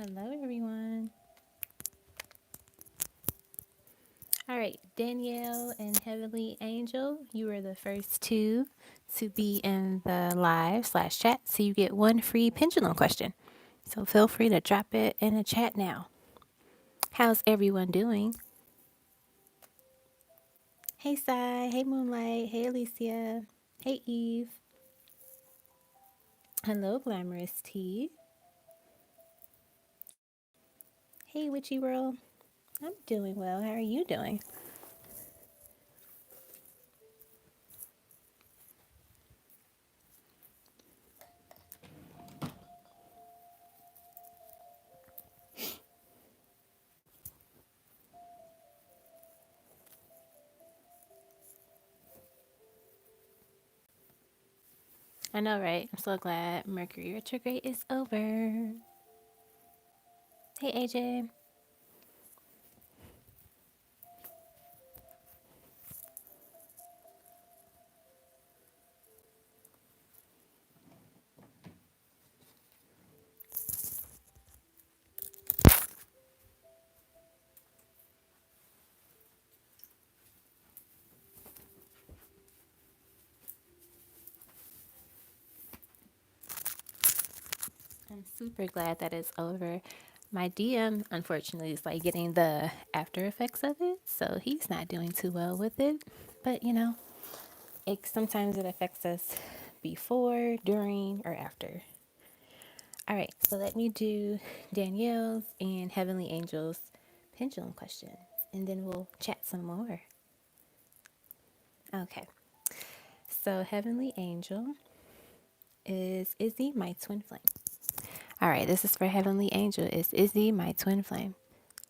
Hello, everyone. All right, Danielle and Heavenly Angel, you are the first two to be in the live/chat, so you get one free pendulum question. So feel free to drop it in the chat now. How's everyone doing? Hey, Sai. Hey, Moonlight. Hey, Alicia. Hey, Eve. Hello, Glamorous T. Hey, Witchy World. I'm doing well. How are you doing? I know, right? I'm so glad Mercury retrograde is over. Hey, AJ. I'm super glad that it's over. My DM, unfortunately, is like getting the after effects of it, so he's not doing too well with it. But sometimes it affects us before, during, or after. All right, so let me do Danielle's and Heavenly Angel's pendulum questions, and then we'll chat some more. Okay, so Heavenly Angel, is Izzy my twin flame? All right, this is for Heavenly Angel. Is Izzy my twin flame?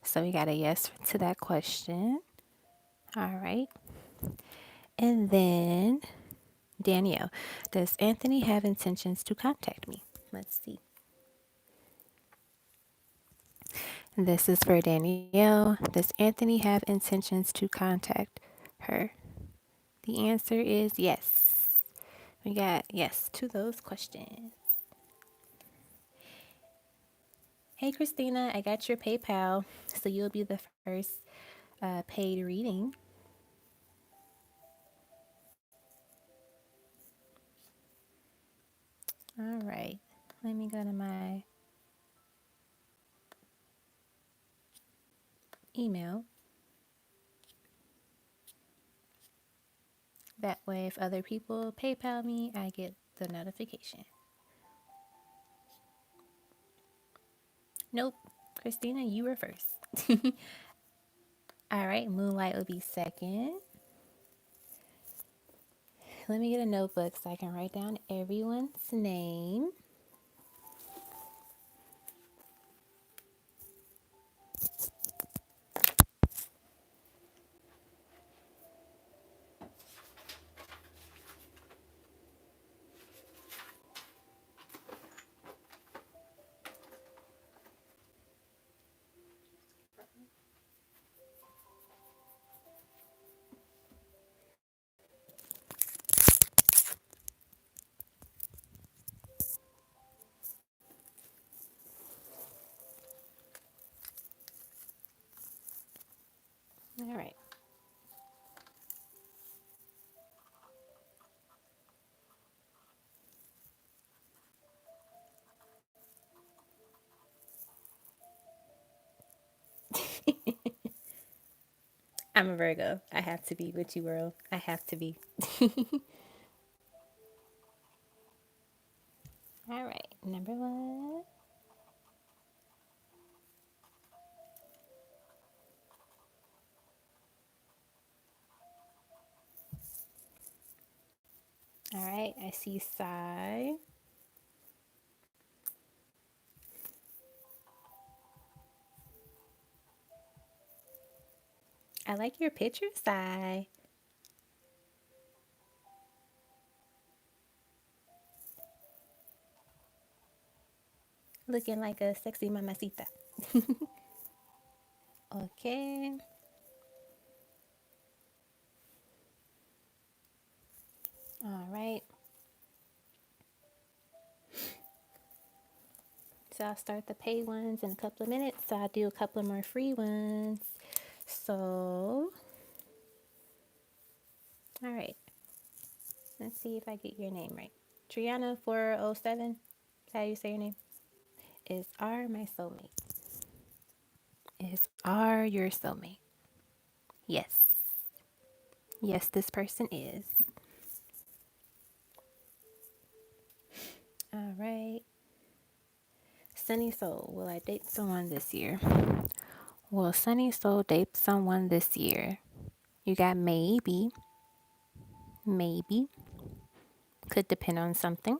So we got a yes to that question. All right. And then Danielle, does Anthony have intentions to contact me? Let's see. This is for Danielle. Does Anthony have intentions to contact her? The answer is yes. We got yes to those questions. Hey, Christina, I got your PayPal, so you'll be the first paid reading. All right. Let me go to my email. That way, if other people PayPal me, I get the notification. Nope. Christina, you were first. All right, Moonlight will be second. Let me get a notebook so I can write down everyone's name. All right. I'm a Virgo. I have to be with you, world. I have to be. All right. Number one. All right. I see Sai. I like your picture, Sai. Looking like a sexy mamacita. Okay. All right. So I'll start the pay ones in a couple of minutes. So I'll do a couple of more free ones. So, all right. Let's see if I get your name right. Triana 407. Is that how you say your name? Is R my soulmate? Is R your soulmate? Yes. Yes, this person is. All right. Sunny Soul, will I date someone this year? Will Sunny Soul date someone this year? You got maybe, maybe. Could depend on something.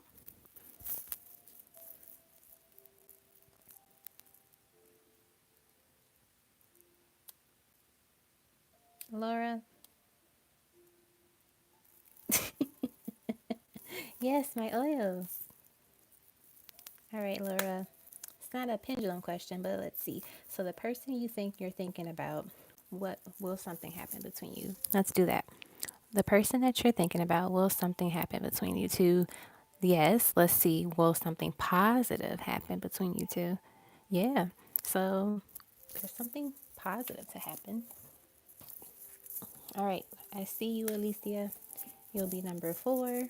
Laura? Yes, my oils. All right, Laura. It's not a pendulum question, but let's see. So the person you think you're thinking about, what will something happen between you? Let's do that. The person that you're thinking about, will something happen between you two? Yes. Let's see. Will something positive happen between you two? Yeah. So there's something positive to happen. All right. I see you, Alicia. You'll be number 4.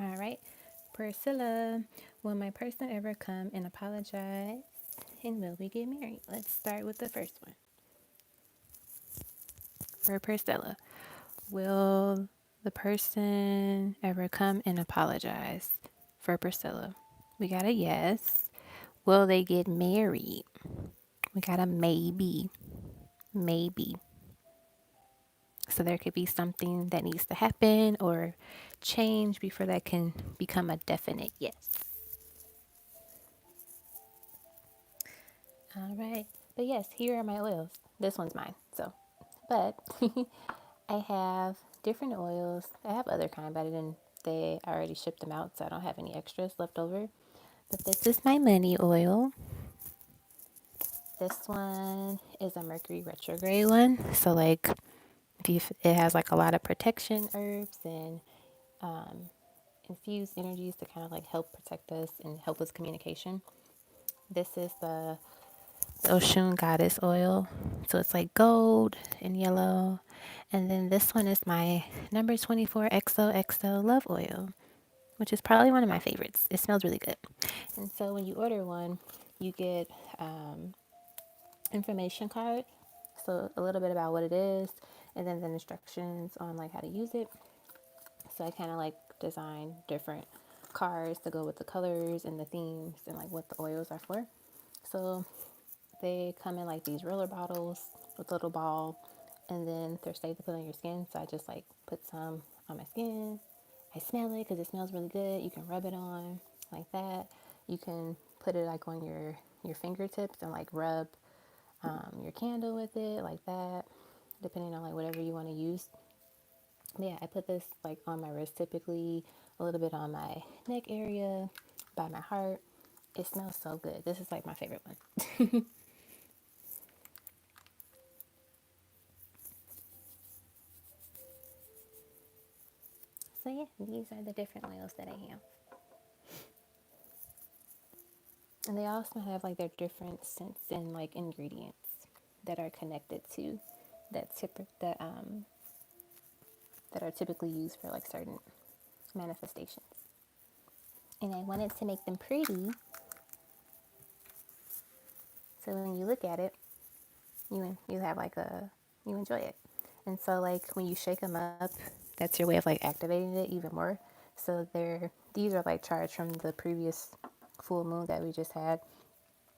All right. Priscilla, will my person ever come and apologize? And will we get married? Let's start with the first one. For Priscilla, will the person ever come and apologize? For Priscilla, we got a yes. Will they get married? We got a maybe. Maybe. So there could be something that needs to happen or change before that can become a definite yes. All right. But yes, here are my oils. This one's mine. So, but I have different oils. I have other kind, but I already shipped them out, so I don't have any extras left over. But this is my money oil. This one is a Mercury retrograde one. So like, it has like a lot of protection herbs and infused energies to kind of like help protect us and help with communication. This is the Oshun Goddess oil. So it's like gold and yellow. And then this one is my number 24 XOXO Love Oil, which is probably one of my favorites. It smells really good. And so when you order one, you get information card. So a little bit about what it is, and then the instructions on like how to use it. So I kind of like design different cards to go with the colors and the themes and like what the oils are for. So they come in like these roller bottles with a little ball, and then they're safe to put on your skin. So I just like put some on my skin. I smell it because it smells really good. You can rub it on like that. You can put it like on your fingertips and like rub your candle with it like that, depending on like whatever you want to use. But yeah, I put this like on my wrist typically, a little bit on my neck area, by my heart. It smells so good. This is like my favorite one. So yeah, these are the different oils that I have. And they also have like their different scents and like ingredients that are connected to that are typically used for like certain manifestations. And I wanted to make them pretty, so when you look at it, you have like you enjoy it. And so like when you shake them up, that's your way of like activating it even more. So these are like charged from the previous full moon that we just had.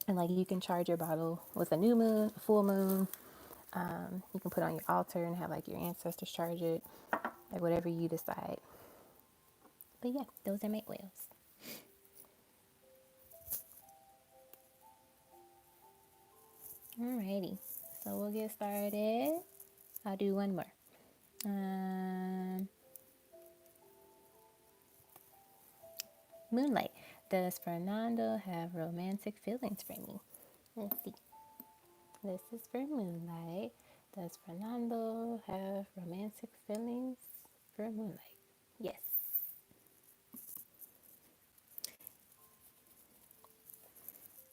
And like you can charge your bottle with a new moon, a full moon. You can put it on your altar and have like your ancestors charge it, like whatever you decide. But yeah, those are my oils. Alrighty, so we'll get started. I'll do one more. Um, Moonlight. Does Fernando have romantic feelings for me? Let's see. This is for Moonlight. Does Fernando have romantic feelings for Moonlight? Yes.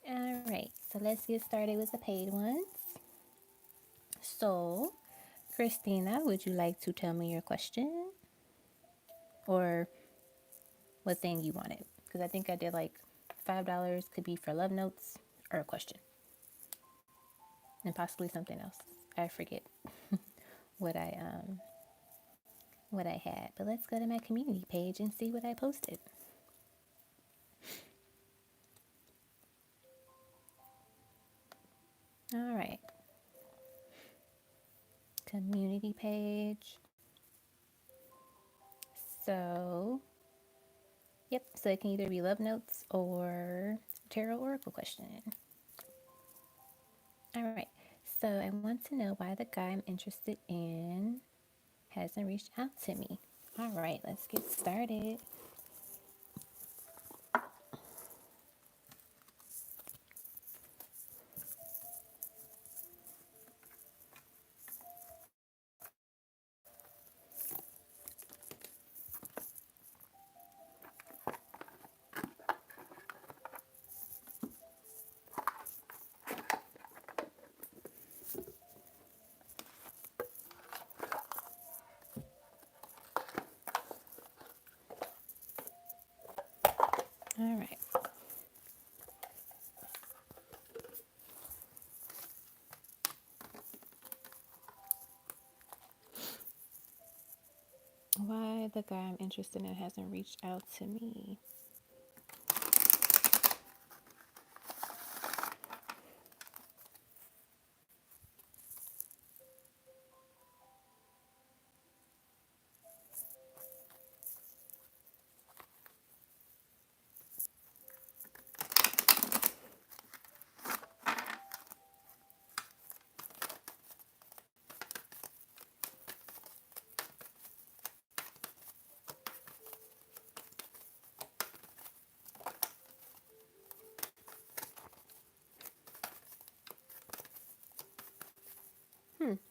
All right, so let's get started with the paid ones. So, Christina, would you like to tell me your question or what thing you wanted? Because I think I did like $5 could be for love notes or a question, and possibly something else. I forget what I um what I had, but let's go to my community page and see what I posted. All right, community page. So, yep. So it can either be love notes or tarot oracle question. All right. So I want to know why the guy I'm interested in hasn't reached out to me. All right, let's get started. All right. Why the guy I'm interested in hasn't reached out to me.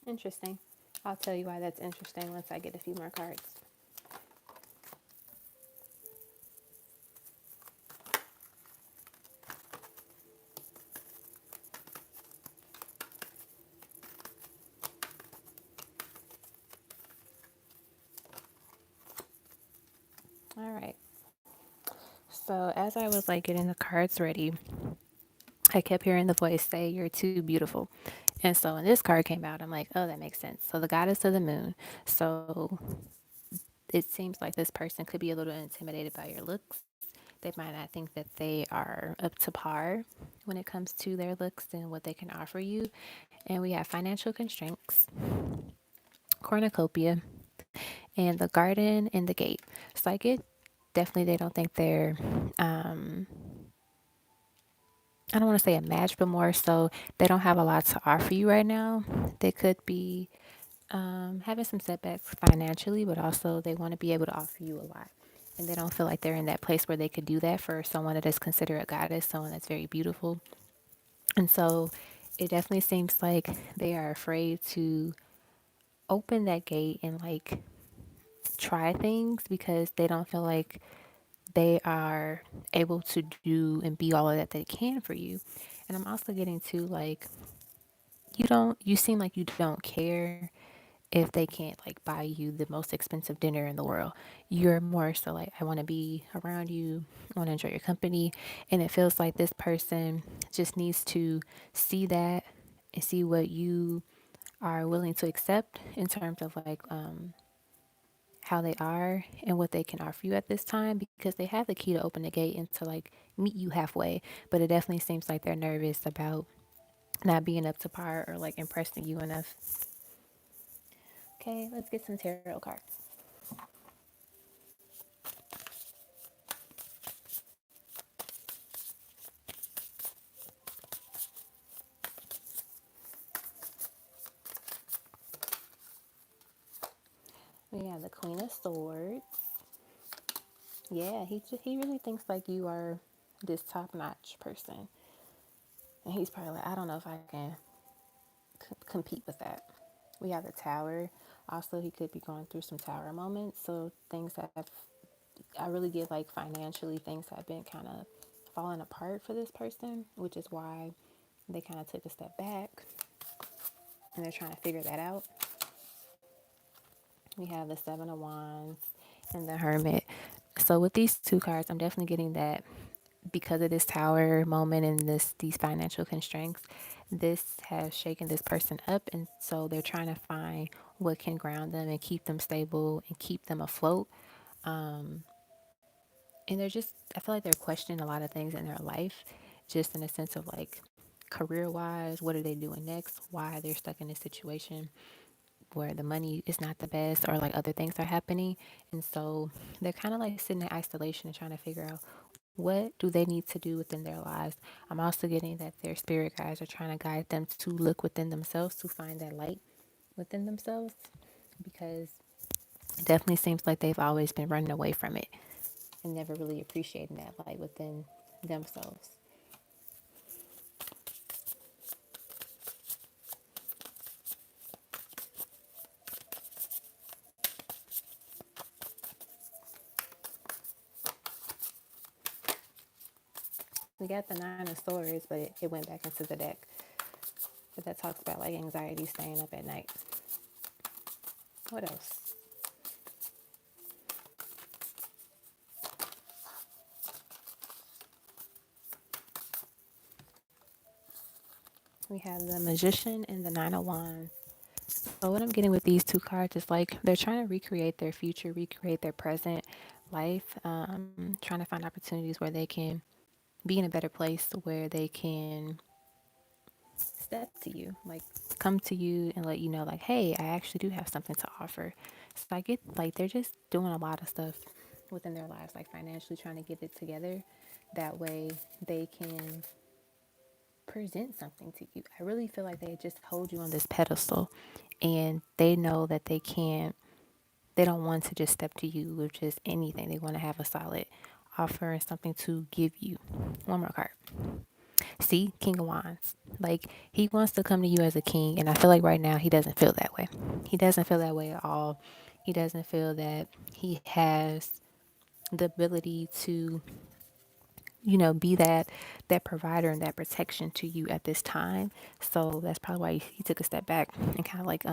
Interesting. I'll tell you why that's interesting once I get a few more cards. All right. So as I was like getting the cards ready, I kept hearing the voice say, "You're too beautiful." And so when this card came out, I'm like, oh, that makes sense. So the goddess of the moon. So it seems like this person could be a little intimidated by your looks. They might not think that they are up to par when it comes to their looks and what they can offer you. And we have financial constraints, cornucopia, and the garden and the gate. So I get definitely they don't think they're I don't want to say a match, but more so they don't have a lot to offer you right now. They could be having some setbacks financially, but also they want to be able to offer you a lot. And they don't feel like they're in that place where they could do that for someone that is considered a goddess, someone that's very beautiful. And so it definitely seems like they are afraid to open that gate and like try things because they don't feel like they are able to do and be all of that they can for you. And I'm also getting to like you seem like you don't care if they can't like buy you the most expensive dinner in the world. You're more so like I want to be around you, I want to enjoy your company, and it feels like this person just needs to see that and see what you are willing to accept in terms of like how they are and what they can offer you at this time because they have the key to open the gate and to like meet you halfway. But it definitely seems like they're nervous about not being up to par or like impressing you enough. Okay, let's get some tarot cards. We have the Queen of Swords. Yeah, he really thinks like you are this top notch person, and he's probably like, I don't know if I can. compete with that. We have the tower. Also, he could be going through some tower moments. So things that I really get like financially, things have been kind of falling apart for this person, which is why they kind of took a step back and they're trying to figure that out. We have the Seven of Wands and the Hermit. So with these two cards, I'm definitely getting that because of this tower moment and these financial constraints, this has shaken this person up, and so they're trying to find what can ground them and keep them stable and keep them afloat. And they're just, I feel like they're questioning a lot of things in their life, just in a sense of like career wise, what are they doing next? Why they're stuck in this situation where the money is not the best or like other things are happening. And so they're kind of like sitting in isolation and trying to figure out what do they need to do within their lives. I'm also getting that their spirit guides are trying to guide them to look within themselves to find that light within themselves because it definitely seems like they've always been running away from it and never really appreciating that light within themselves. We got the Nine of Swords, but it went back into the deck. But that talks about like anxiety, staying up at night. What else? We have the Magician and the Nine of Wands. So what I'm getting with these two cards is like they're trying to recreate their future, recreate their present life, trying to find opportunities where they can be in a better place, where they can step to you, like come to you and let you know, like, hey, I actually do have something to offer. So I get like they're just doing a lot of stuff within their lives, like financially trying to get it together. That way they can present something to you. I really feel like they just hold you on this pedestal and they know that they don't want to just step to you with just anything. They want to have a solid offer and something to give you. One more card. See, King of Wands. Like he wants to come to you as a king, and I feel like right now he doesn't feel that way. He doesn't feel that way at all. He doesn't feel that he has the ability to, be that provider and that protection to you at this time. So that's probably why he took a step back and kind of like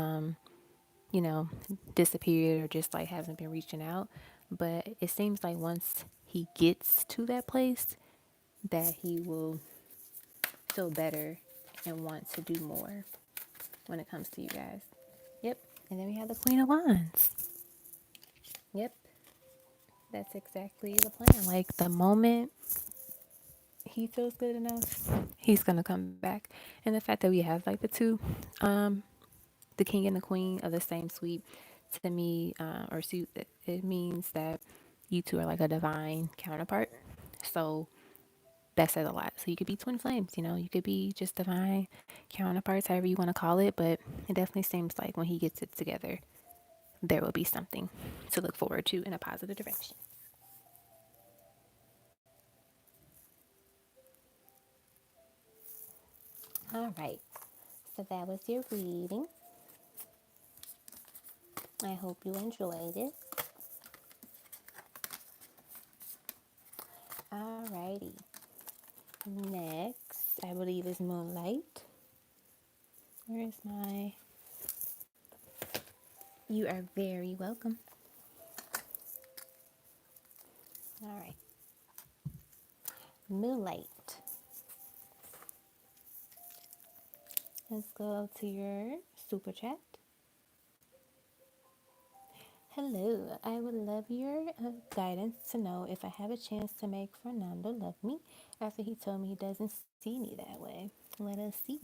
you know, disappeared or just like hasn't been reaching out. But it seems like once he gets to that place, that he will feel better and want to do more when it comes to you guys. Yep. And then we have the Queen of Wands. Yep. That's exactly the plan. Like the moment he feels good enough, he's gonna come back. And the fact that we have like the king and the queen of the same suite, to me, or suit, it means that you two are like a divine counterpart. So that says a lot. So you could be twin flames, you could be just divine counterparts, however you want to call it. But it definitely seems like when he gets it together, there will be something to look forward to in a positive direction. All right. So that was your reading. I hope you enjoyed it. Alrighty. Next, I believe is Moonlight. Where is my... You are very welcome. All right. Moonlight. Let's go to your super chat. Hello, I would love your guidance to know if I have a chance to make Fernando love me after he told me he doesn't see me that way. Let us see.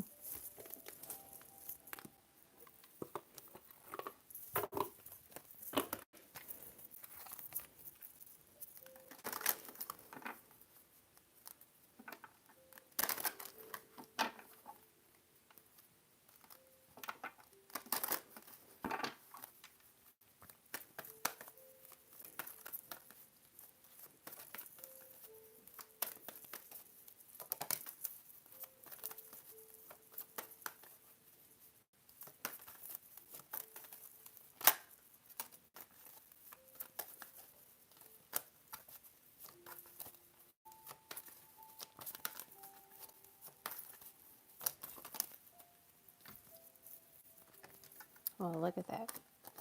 Well, look at that.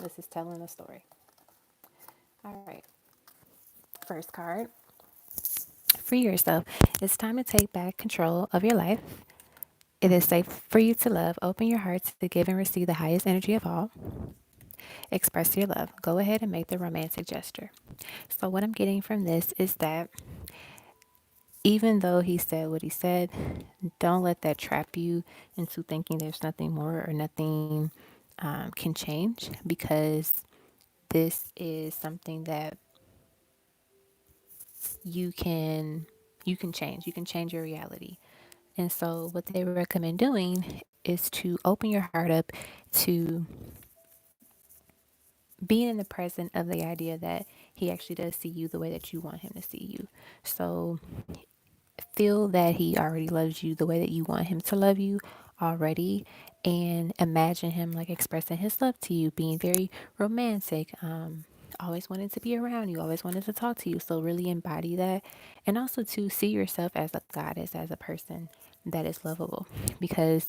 This is telling a story. All right. First card. Free yourself. It's time to take back control of your life. It is safe for you to love. Open your heart to give and receive the highest energy of all. Express your love. Go ahead and make the romantic gesture. So, what I'm getting from this is that even though he said what he said, don't let that trap you into thinking there's nothing more or nothing can change, because this is something that you can you can change. You can change your reality. And so what they recommend doing is to open your heart up to being in the present of the idea that he actually does see you the way that you want him to see you. So feel that he already loves you the way that you want him to love you already, and imagine him like expressing his love to you, being very romantic, always wanted to be around you, always wanted to talk to you. So really embody that, and also to see yourself as a goddess, as a person that is lovable, because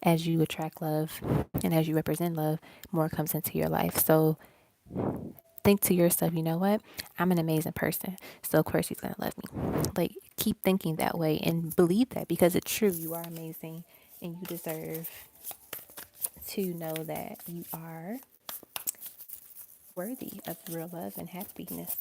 as you attract love and as you represent love, more comes into your life. So think to yourself, you know what? I'm an amazing person. So of course he's gonna love me. Like, keep thinking that way and believe that, because it's true. You are amazing and you deserve to know that you are worthy of real love and happiness.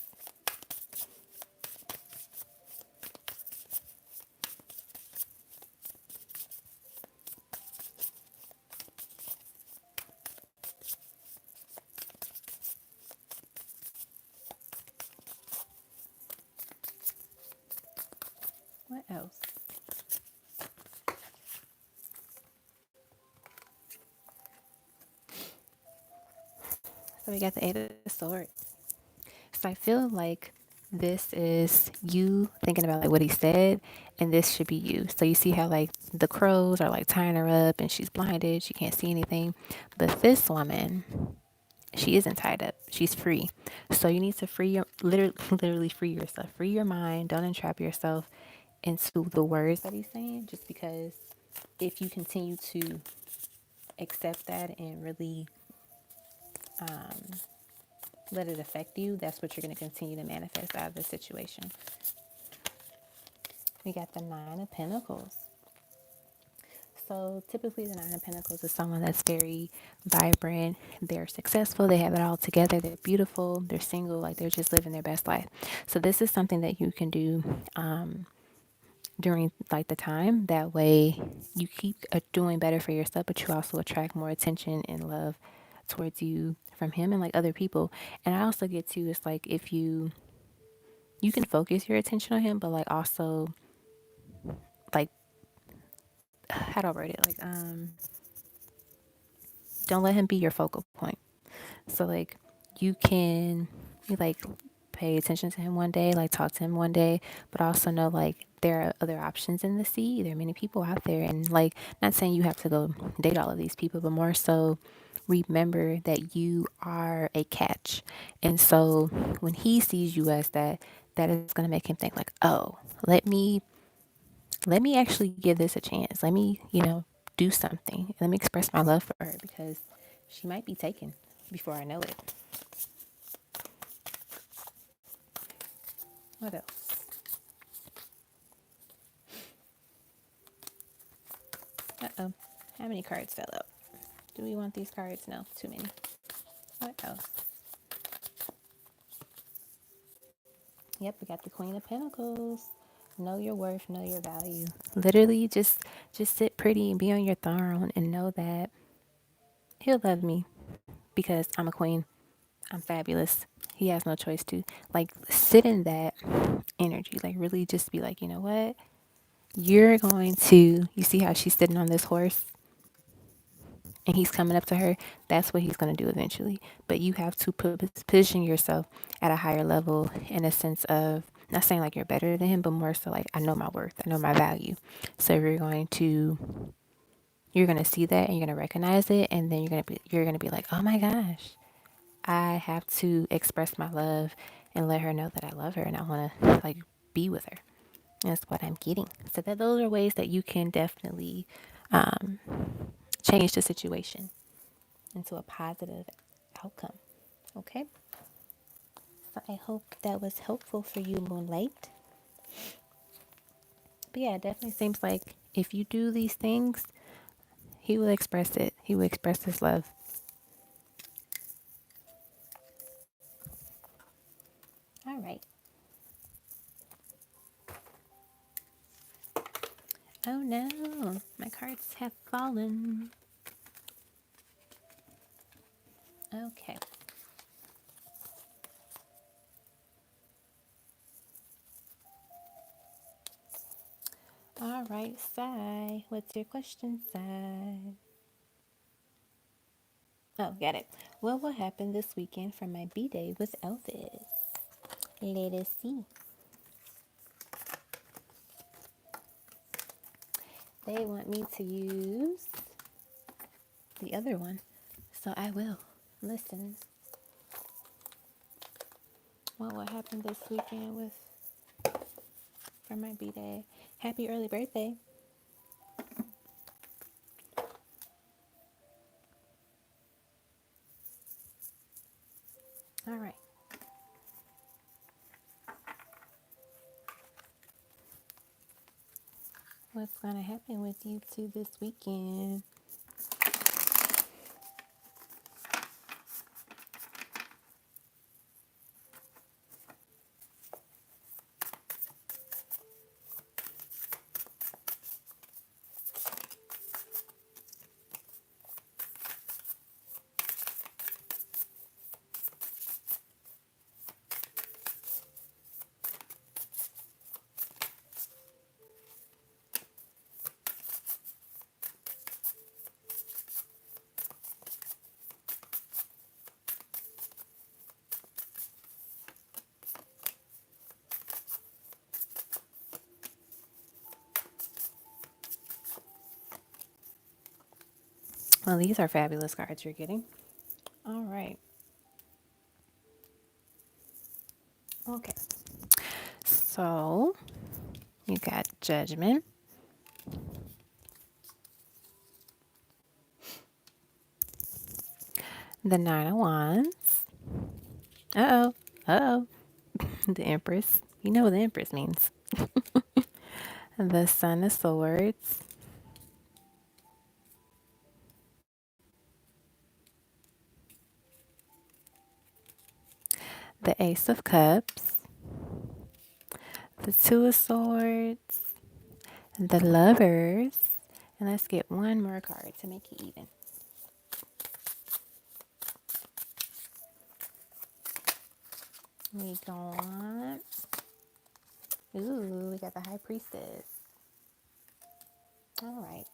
What else? So we got the Eight of Swords. So I feel like this is you thinking about like what he said, and this should be you. So you see how like the crows are like tying her up and she's blinded, she can't see anything. But this woman, she isn't tied up. She's free. So you need to free your literally free yourself. Free your mind. Don't entrap yourself into the words that he's saying, just because if you continue to accept that and really let it affect you, that's what you're going to continue to manifest out of the situation. We got the Nine of Pentacles. So typically, the Nine of Pentacles is someone that's very vibrant. They're successful. They have it all together. They're beautiful. They're single. Like, they're just living their best life. So this is something that you can do during like the time. That way, you keep doing better for yourself, but you also attract more attention and love towards you from him and like other people. And I also get to, it's like if you can focus your attention on him, but like also like how do I word it? Like don't let him be your focal point. So like you like pay attention to him one day, like talk to him one day, but also know like there are other options in the sea. There are many people out there, and like, not saying you have to go date all of these people, but more so remember that you are a catch. And so when he sees you as that, that is going to make him think like, oh, let me actually give this a chance. Let me, do something. Let me express my love for her, because she might be taken before I know it. What else? Uh-oh. How many cards fell out? Do we want these cards? No, too many. What else? Yep, we got the Queen of Pentacles. Know your worth, know your value. Literally just sit pretty and be on your throne and know that he'll love me because I'm a queen. I'm fabulous. He has no choice to. Like, sit in that energy. Like, really just be like, you know what? You're going to, you see how she's sitting on this horse and he's coming up to her? That's what he's going to do eventually. But you have to position yourself at a higher level, in a sense of, not saying like you're better than him, but more so like, I know my worth, I know my value. So you're going to see that and you're going to recognize it, and then you're going to be like, "Oh my gosh. I have to express my love and let her know that I love her and I want to like be with her." That's what I'm getting. So that those are ways that you can definitely change the situation into a positive outcome. Okay? So I hope that was helpful for you, Moonlight. But yeah, it definitely seems like if you do these things, he will express it. He will express his love. All right. Oh no, my cards have fallen. Okay. All right, Sai. What's your question, Sai? Oh, got it. What will happen this weekend for my B day with Elvis? Let us see. They want me to use the other one, so I will. Listen, what will happen this weekend with for my B day? Happy early birthday. All right. What's gonna happen with you two this weekend? Well, these are fabulous cards you're getting. All right. Okay. So you got Judgment, the Nine of Wands. Uh oh. Uh oh. The Empress. You know what the Empress means. The Son of Swords, the Ace of Cups, the Two of Swords, the Lovers, and let's get one more card to make it even. We got, we got the High Priestess. All right.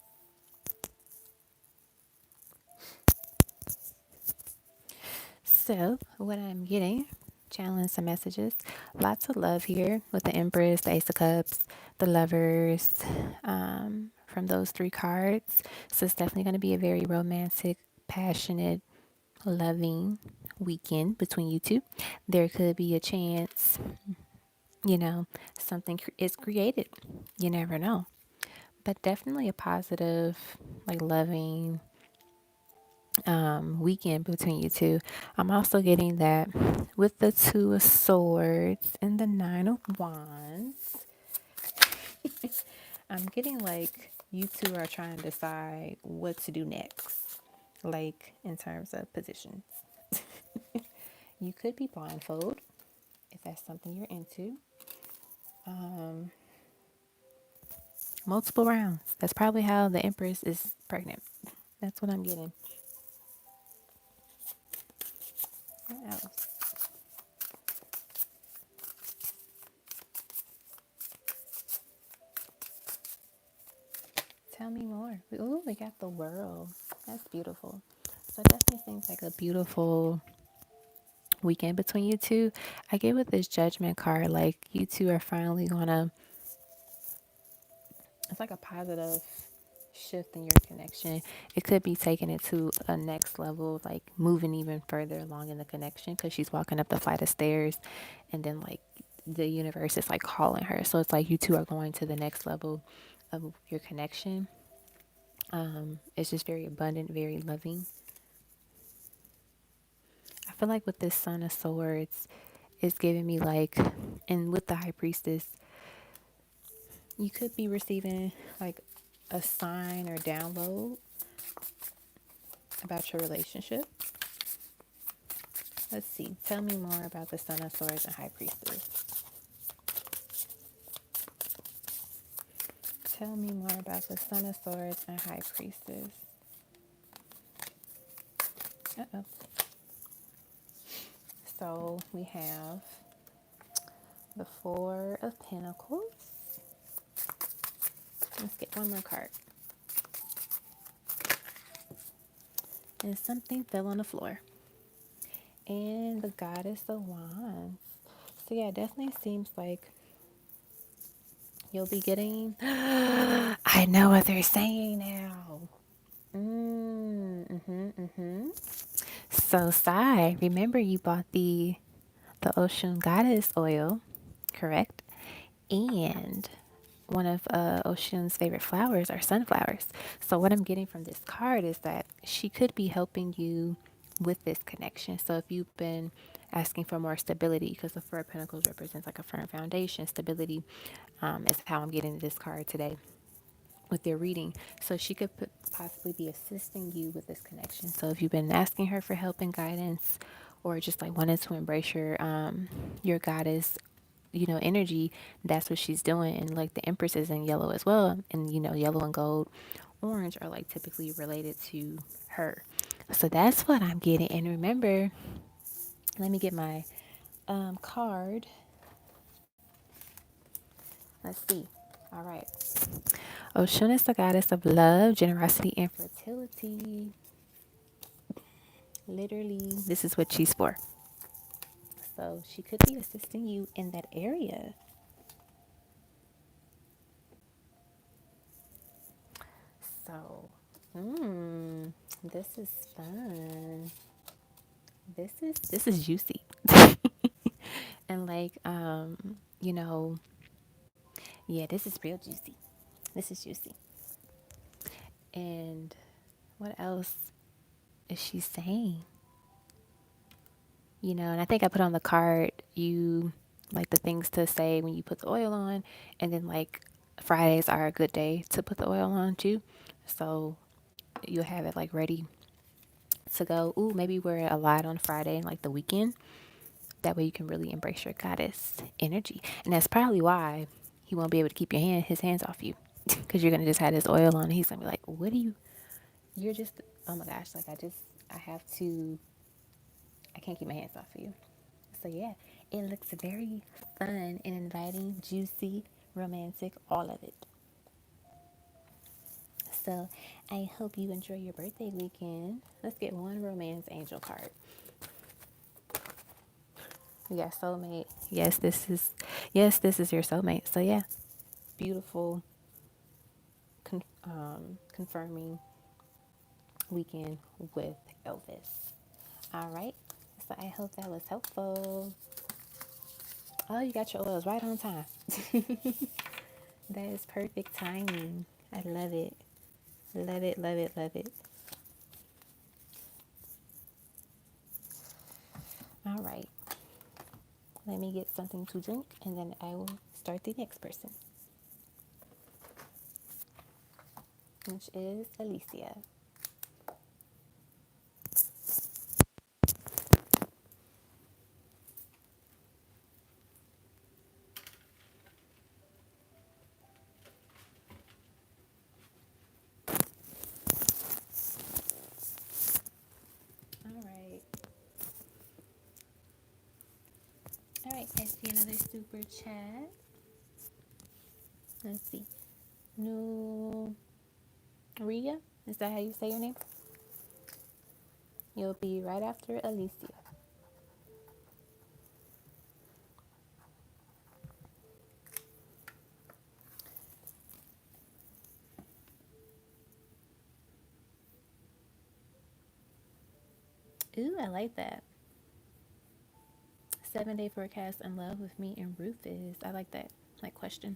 So, what I'm getting, challenge some messages. Lots of love here with the Empress, the Ace of Cups, the Lovers, from those three cards. So, it's definitely going to be a very romantic, passionate, loving weekend between you two. There could be a chance, you know, something is created. You never know. But definitely a positive, like loving, weekend between you two. I'm also getting that with the Two of Swords and the Nine of Wands. I'm getting like you two are trying to decide what to do next, like in terms of positions. You could be blindfold if that's something you're into. Multiple rounds. That's probably how the Empress is pregnant. That's what I'm getting. What else? Tell me more. Ooh, we got the World. That's beautiful. So it definitely seems like a beautiful weekend between you two. I get with this Judgment card, like you two are finally gonna, it's like a positive shift in your connection. It could be taking it to a next level, like moving even further along in the connection because she's walking up the flight of stairs and then like the universe is like calling her. So it's like you two are going to the next level of your connection. It's just very abundant, very loving. feel like with this Son of Swords, it's giving me like, and with the High Priestess, you could be receiving like a sign or download about your relationship. Let's see. Tell me more about the Son of Swords and High Priestess. Tell me more about the Son of Swords and High Priestess. Uh-oh. So we have the Four of Pentacles. Let's get one more card. And something fell on the floor. And the Goddess of Wands. So yeah, it definitely seems like you'll be getting. I know what they're saying now. So, Sai, remember you bought the Ocean Goddess oil, correct? And one of Ocean's favorite flowers are sunflowers. So, what I'm getting from this card is that she could be helping you with this connection. So, if you've been asking for more stability, because the Four of Pentacles represents like a firm foundation, stability is how I'm getting this card today with your reading. So she could possibly be assisting you with this connection. So if you've been asking her for help and guidance, or just like wanted to embrace your goddess, energy, that's what she's doing. And like the Empress is in yellow as well, and yellow and gold, orange are like typically related to her. So that's what I'm getting. And remember, let me get my card. Let's see. All right. Oshun is the goddess of love, generosity, and fertility. Literally, this is what she's for. So she could be assisting you in that area. So, this is fun. This is juicy. And like, yeah, this is real juicy. This is juicy. And what else is she saying? And I think I put on the card like the things to say when you put the oil on, and then like Fridays are a good day to put the oil on too. So you'll have it like ready to go. Ooh, maybe wear it a lot on Friday and like the weekend. That way you can really embrace your goddess energy. And that's probably why he won't be able to keep his hands off you. Because you're gonna just have this oil on and he's gonna be like, what do you're just, oh my gosh, like I have to, I can't keep my hands off of you. So yeah, it looks very fun and inviting, juicy, romantic, all of it. So I hope you enjoy your birthday weekend. Let's get one romance angel card. We got soulmate. Yes, this is your soulmate. So yeah, beautiful, confirming weekend with Elvis. All right. So I hope that was helpful. Oh, you got your oils right on time. That is perfect timing. I love it. Love it, love it, love it. All right. Let me get something to drink and then I will start the next person, which is Alicia. All right. All right. I see another super chat. Let's see. No. Ria? Is that how you say your name? You'll be right after Alicia. Ooh, I like that. 7-day forecast in love with me and Rufus. I like that. Like question.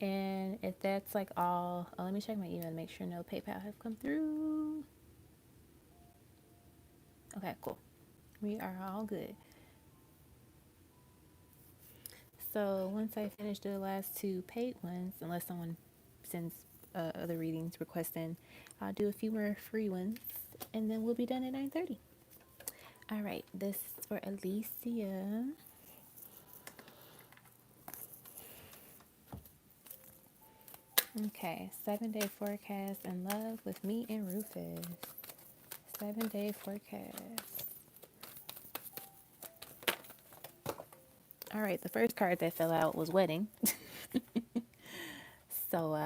And if that's like all, let me check my email to make sure no PayPal have come through. Okay, cool. We are all good. So once I finish the last two paid ones, unless someone sends other readings requesting, I'll do a few more free ones, and then we'll be done at 9:30. All right, this is for Alicia. Okay, 7-day forecast in love with me and Rufus. 7-day forecast. All right, the first card that fell out was wedding. So,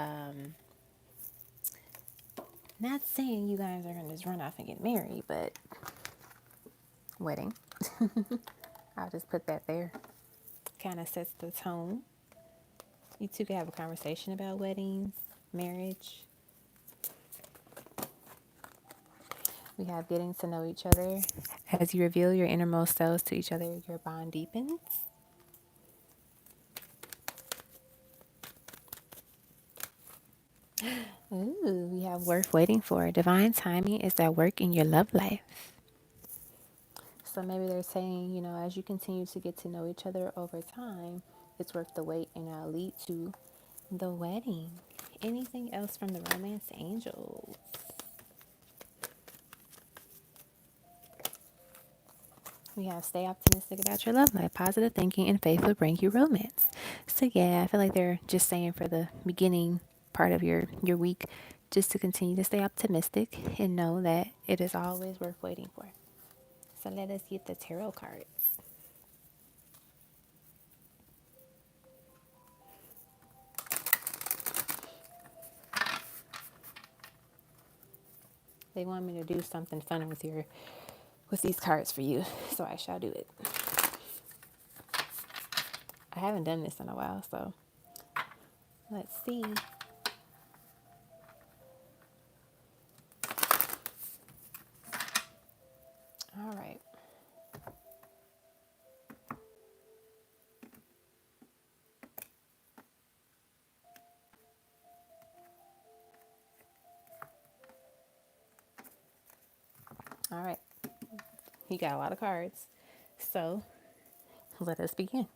not saying you guys are gonna just run off and get married, but wedding. I'll just put that there. Kind of sets the tone. You two can have a conversation about weddings, marriage. We have getting to know each other. As you reveal your innermost selves to each other, your bond deepens. Ooh, we have worth waiting for. Divine timing is at work in your love life. So maybe they're saying, as you continue to get to know each other over time, it's worth the wait and now lead to the wedding. Anything else from the romance angels? We have stay optimistic about your love life. Positive thinking and faith will bring you romance. So yeah, I feel like they're just saying for the beginning part of your week, just to continue to stay optimistic and know that it is always worth waiting for. So let us get the tarot cards. They want me to do something fun with these cards for you, so I shall do it. I haven't done this in a while, so let's see. All right. All right. You got a lot of cards. So let us begin.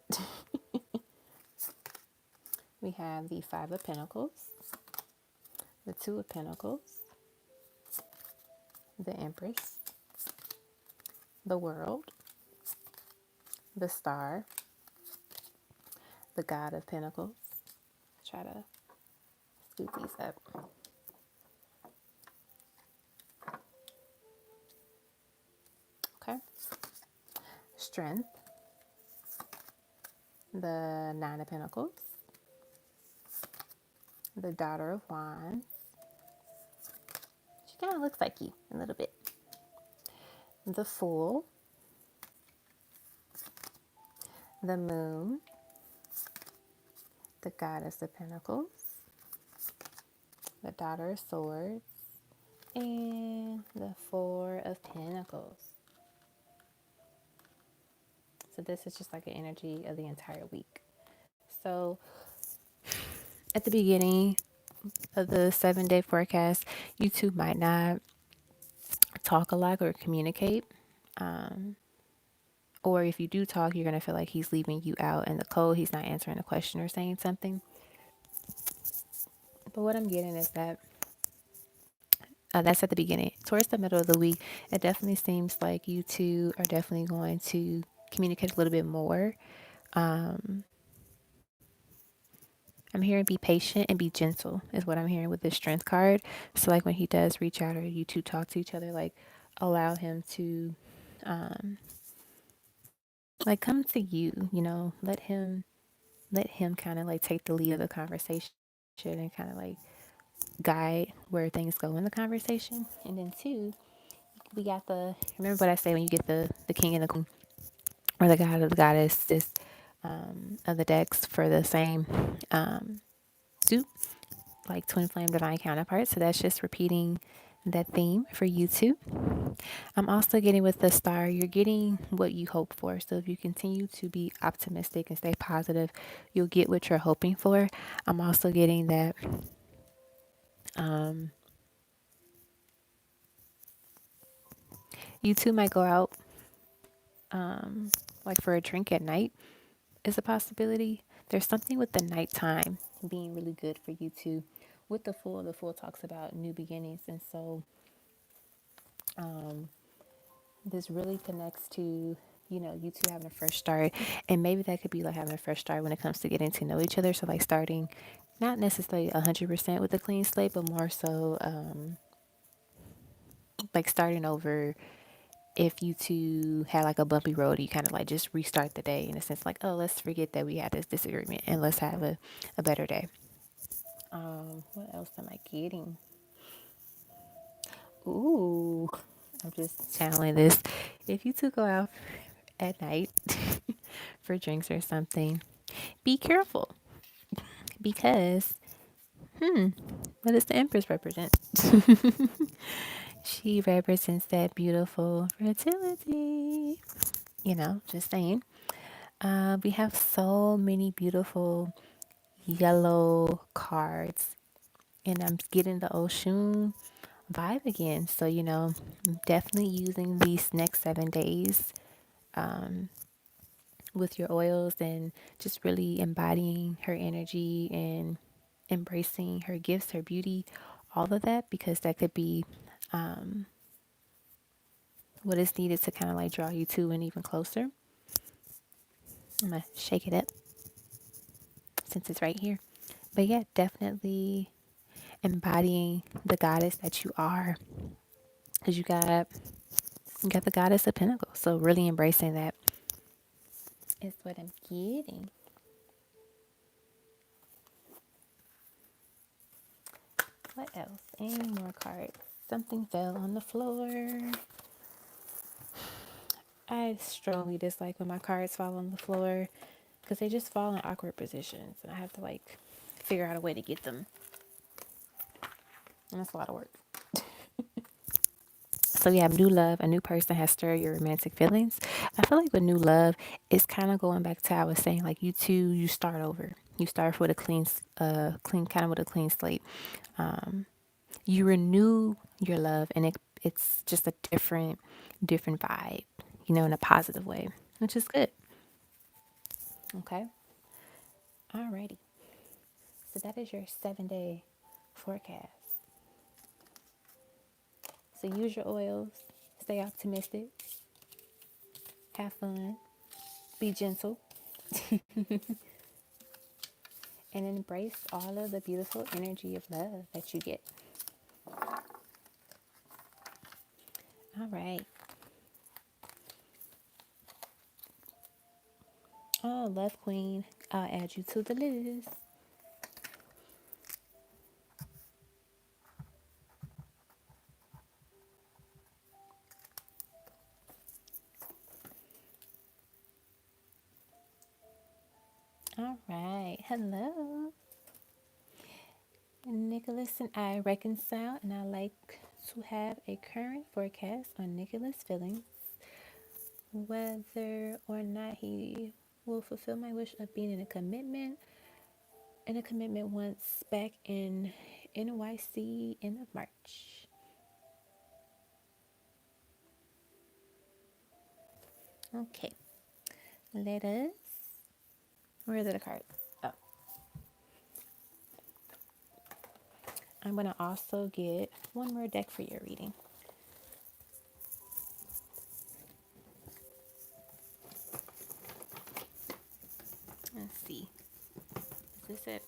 We have the Five of Pentacles, the Two of Pentacles, the Empress, the World, the Star, the God of Pentacles. Try to scoot these up. Okay. Strength, the Nine of Pentacles, the Daughter of Wands. She kind of looks like you a little bit. The Fool, the Moon, the Goddess of Pentacles, the Daughter of Swords, and the Four of Pentacles. So this is just like an energy of the entire week. So at the beginning of the 7-day forecast, you two might not talk a lot or communicate. Or if you do talk, you're going to feel like he's leaving you out in the cold. He's not answering a question or saying something. But what I'm getting is that that's at the beginning. Towards the middle of the week, it definitely seems like you two are definitely going to communicate a little bit more. I'm hearing be patient and be gentle is what I'm hearing with the strength card. So like when he does reach out or you two talk to each other, like allow him to like come to you, let him kind of like take the lead of the conversation and kind of like guide where things go in the conversation. And then two, we got remember what I say when you get the king and the queen or the god or the goddess of the decks for the same suit, like twin flame divine counterparts. So that's just repeating that theme for you too. I'm also getting with the star, you're getting what you hope for. So if you continue to be optimistic and stay positive, you'll get what you're hoping for. I'm also getting that You two might go out, like for a drink at night is a possibility. There's something with the nighttime being really good for you two. With the fool talks about new beginnings, and so this really connects to, you two having a fresh start, and maybe that could be like having a fresh start when it comes to getting to know each other. So like starting, not necessarily 100% with a clean slate, but more so like starting over. If you two had like a bumpy road, you kind of like just restart the day in a sense, like, oh, let's forget that we had this disagreement and let's have a better day. What else am I getting? Ooh, I'm just channeling this. If you two go out at night for drinks or something, be careful because what does the Empress represent? She represents that beautiful fertility. Just saying. We have so many beautiful yellow cards, and I'm getting the Oshun vibe again. So, I'm definitely using these next 7 days with your oils and just really embodying her energy and embracing her gifts, her beauty, all of that, because that could be what is needed to kind of like draw you to and even closer. I'm going to shake it up since it's right here. But yeah, definitely embodying the goddess that you are, because you got the goddess of Pentacles. So really embracing that is what I'm getting. What else? Any more cards? Something fell on the floor. I strongly dislike when my cards fall on the floor because they just fall in awkward positions, and I have to like figure out a way to get them, and that's a lot of work. So we have new love. A new person has stirred your romantic feelings. I feel like with new love, it's kind of going back to how I was saying, like you two, you start over. You start with a clean, kind of with a clean slate. You renew your love, and it's just a different vibe, in a positive way, which is good. Okay. Alrighty. So that is your 7 day forecast. So use your oils, stay optimistic, have fun, be gentle, and embrace all of the beautiful energy of love that you get. All right. Oh, Love Queen, I'll add you to the list. All right. Hello. Nicholas and I reconcile, and I like to have a current forecast on Nicholas' feelings, whether or not he will fulfill my wish of being in a commitment once back in NYC end of March. Okay, let us. Where are the cards? Oh, I'm gonna also get one more deck for your reading. Let's see. Is this it?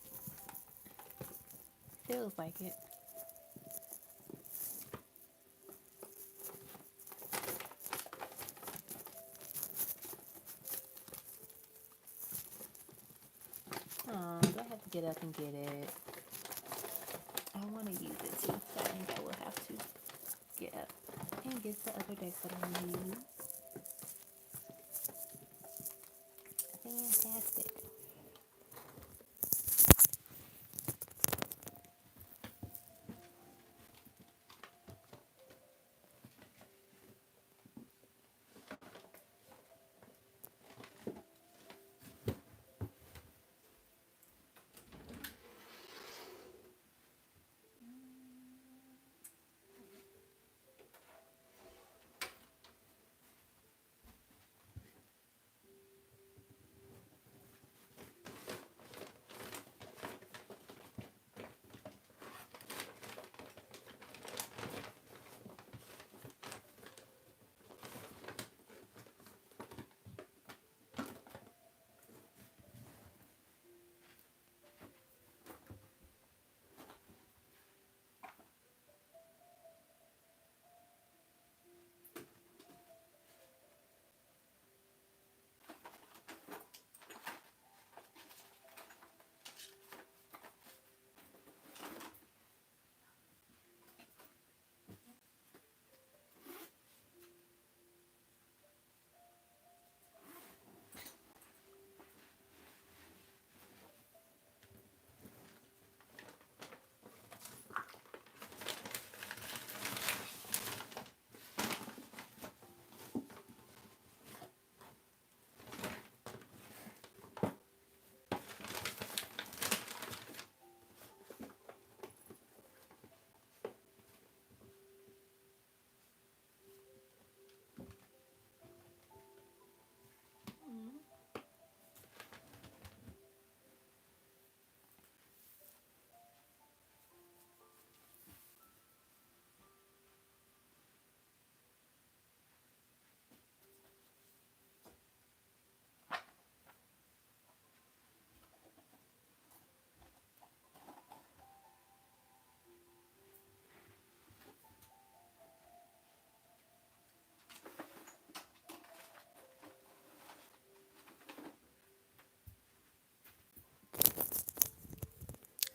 Feels like it. Oh, do I have to get up and get it? I want to use it too, so I think I will have to get up and get the other decks that I need. Fantastic.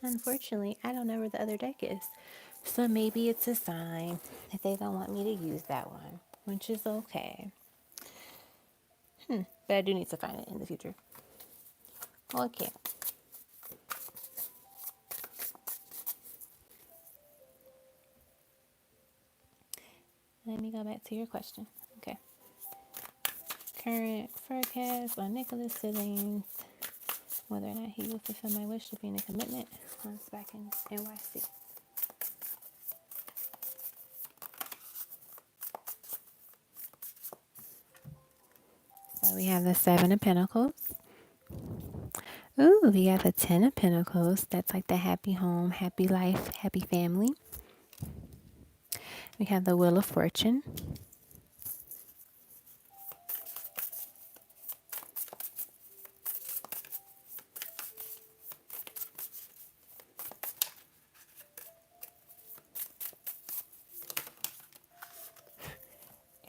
Unfortunately, I don't know where the other deck is. So maybe it's a sign that they don't want me to use that one, which is okay. But I do need to find it in the future. Okay, let me go back to your question. Okay. Current forecast on Nicholas Sillings, whether or not he will fulfill my wish to be in a commitment once back in NYC. So we have the Seven of Pentacles. Ooh, we have the Ten of Pentacles. That's like the happy home, happy life, happy family. We have the Wheel of Fortune.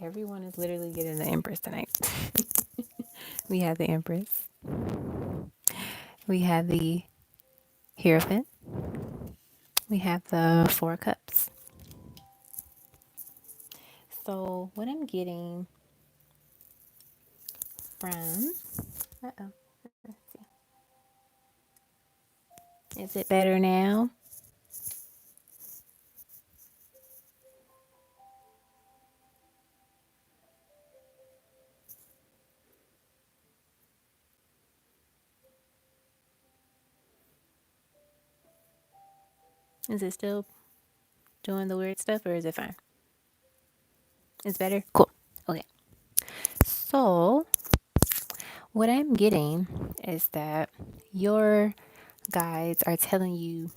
Everyone is literally getting the Empress tonight. We have the Empress. We have the Hierophant. We have the Four Cups. So what I'm getting from, uh-oh, let's see. Is it better now? Is it still doing the weird stuff or is it fine? It's better? Cool. Okay. So what I'm getting is that your guides are telling you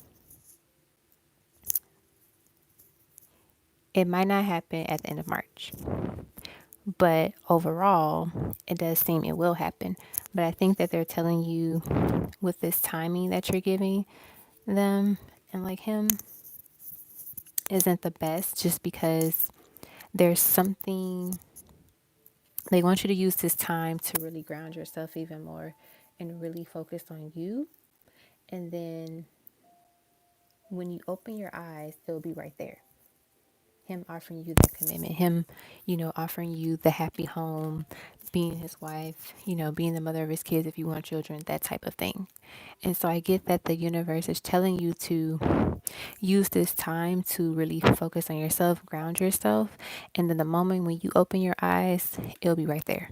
it might not happen at the end of March, but overall, it does seem it will happen. But I think that they're telling you with this timing that you're giving them and like him isn't the best just because there's something they want you to use this time to really ground yourself even more and really focus on you. And then when you open your eyes, it'll be right there. Him offering you that commitment, him, offering you the happy home, being his wife, being the mother of his kids if you want children, that type of thing. And so I get that the universe is telling you to use this time to really focus on yourself, ground yourself. And then the moment when you open your eyes, it'll be right there.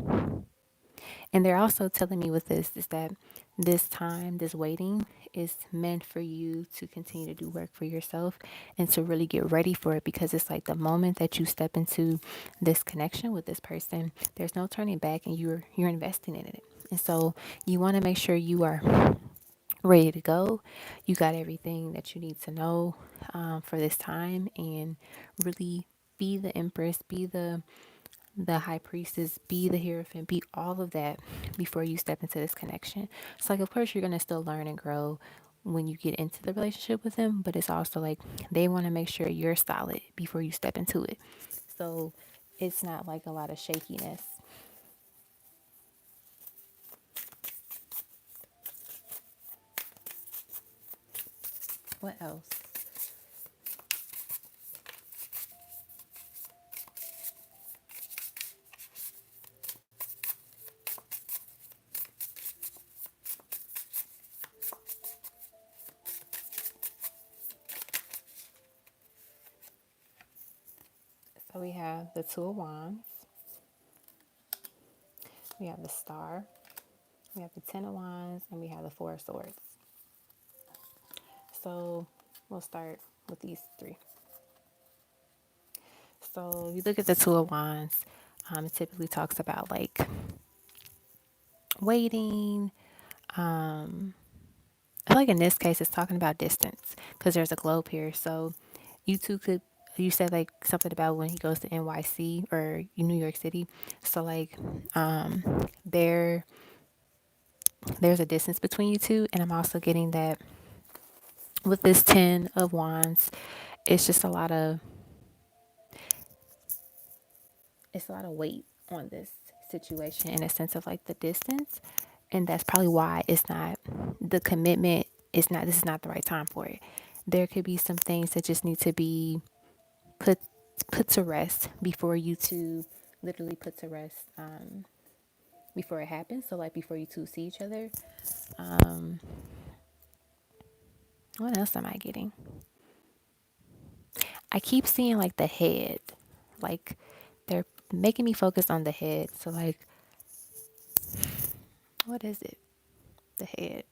And they're also telling me with this is that this time, this waiting is meant for you to continue to do work for yourself and to really get ready for it because it's like the moment that you step into this connection with this person, there's no turning back and you're investing in it. And so you want to make sure you are ready to go. You got everything that you need to know for this time and really be the empress, be the high priestess, be the hierophant, be all of that before you step into this connection. So, like, of course, you're going to still learn and grow when you get into the relationship with them, but it's also like they want to make sure you're solid before you step into it. So, it's not like a lot of shakiness. What else? So, we have the Two of Wands, we have the Star, we have the Ten of Wands, and we have the Four of Swords. So, we'll start with these three. So, if you look at the Two of Wands, it typically talks about like waiting. I feel like in this case, it's talking about distance because there's a globe here. So, you two could, you said like something about when he goes to NYC or New York City. So, like, there, there's a distance between you two. And I'm also getting that with this 10 of Wands, it's just it's a lot of weight on this situation in a sense of like the distance. And that's probably why it's not the commitment this is not the right time for it. There could be some things that just need to be put put to rest before you two literally put to rest before it happens. So like before you two see each other. Um, what else am I getting? I keep seeing like the head, like they're making me focus on the head. So like, what is it? The head.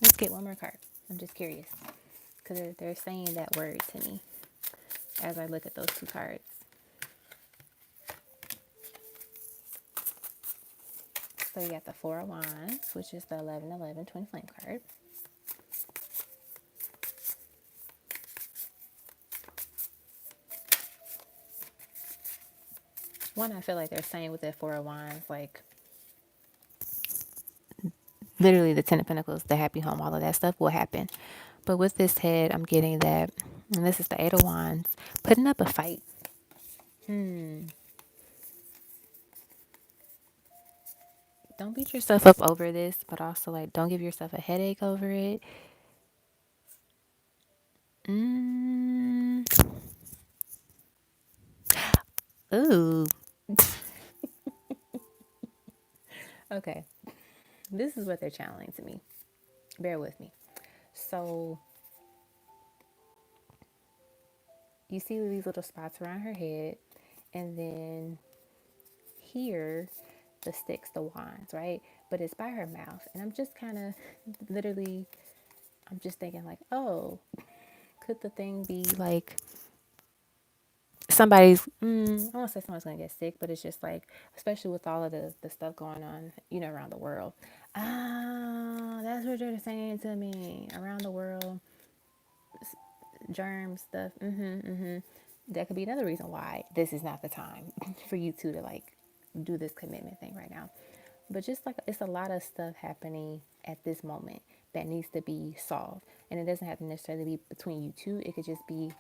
Let's get one more card. I'm just curious because they're saying that word to me as I look at those two cards. So you got the Four of Wands, which is the 1111 Twin Flame card. One, I feel like they're saying with that Four of Wands, like literally the Ten of Pentacles, the happy home, all of that stuff will happen. But with this head, I'm getting that, and this is the Eight of Wands, putting up a fight. Don't beat yourself up over this, but also like don't give yourself a headache over it. Mm. Ooh. Okay. This is what they're channeling to me. Bear with me. So you see these little spots around her head, and then here the sticks, the wands, right? But it's by her mouth. And I'm just kind of literally, I'm just thinking, like, oh, could the thing be like somebody's, I won't say someone's going to get sick, but it's just like, especially with all of the stuff going on, around the world. Ah, that's what you're saying to me. Around the world, germs, stuff. That could be another reason why this is not the time for you two to like do this commitment thing right now. But just like it's a lot of stuff happening at this moment that needs to be solved. And it doesn't have to necessarily be between you two, it could just be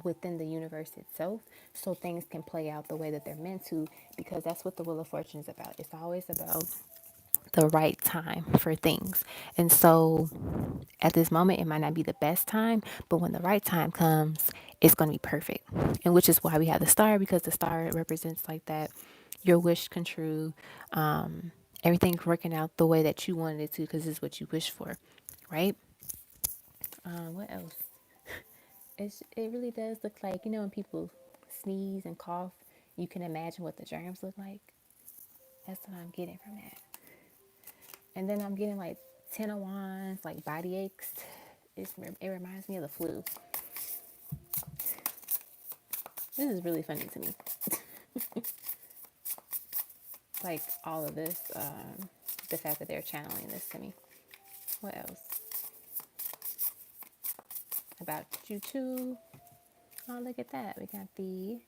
within the universe itself so things can play out the way that they're meant to, because that's what the Wheel of Fortune is about. It's always about the right time for things. And so at this moment, it might not be the best time, but when the right time comes, it's going to be perfect. And which is why we have the star, because the star represents like that your wish come true. Everything's working out the way that you wanted it to because it's what you wish for, right? What else? It really does look like, when people sneeze and cough, you can imagine what the germs look like. That's what I'm getting from that. And then I'm getting like 10 of wands, like body aches. It reminds me of the flu. This is really funny to me. Like all of this, the fact that they're channeling this to me. What else? About you two. Oh, look at that. We got the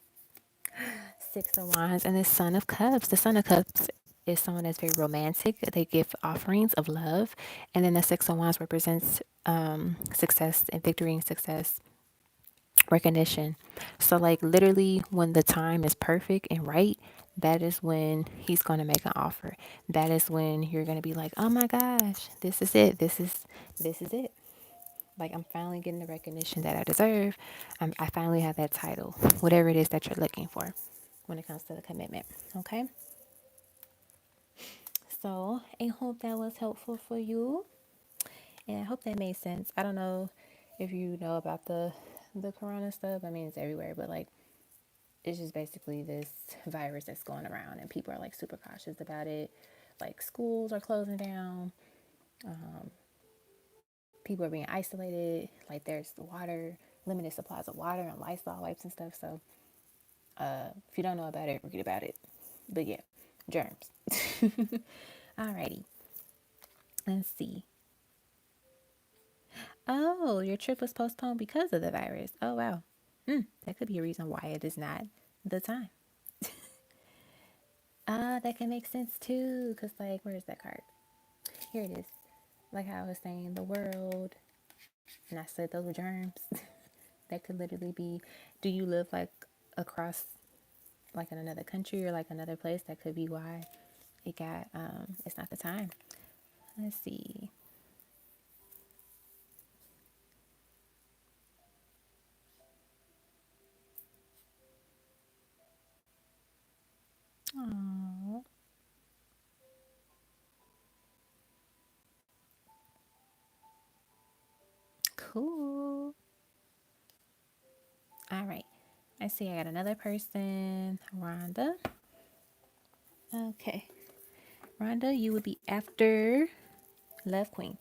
Six of Wands and the Son of Cups. The Son of Cups is someone that's very romantic. They give offerings of love. And then the Six of Wands represents success and victory and success, recognition. So, like, literally, when the time is perfect and right, that is when he's going to make an offer. That is when you're going to be like, oh my gosh, this is it. This is it. Like, I'm finally getting the recognition that I deserve. I finally have that title, whatever it is that you're looking for when it comes to the commitment. Okay. So I hope that was helpful for you. And I hope that made sense. I don't know if you know about the corona stuff. I mean, it's everywhere, but like it's just basically this virus that's going around and people are like super cautious about it. Like schools are closing down. People are being isolated. Like there's water, limited supplies of water and Lysol wipes and stuff. So if you don't know about it, read about it. But yeah, germs. Alrighty. Let's see. Oh, your trip was postponed because of the virus. Oh, wow. That could be a reason why it is not the time. That can make sense too. Because, like, where's that card? Here it is. Like how I was saying, the world. And I said those were germs. That could literally be, do you live like across, like in another country or like another place? That could be why it's not the time. Let's see. Aww. Cool. All right. I see I got another person, Rhonda. Okay. Rhonda, you would be after Love Queen.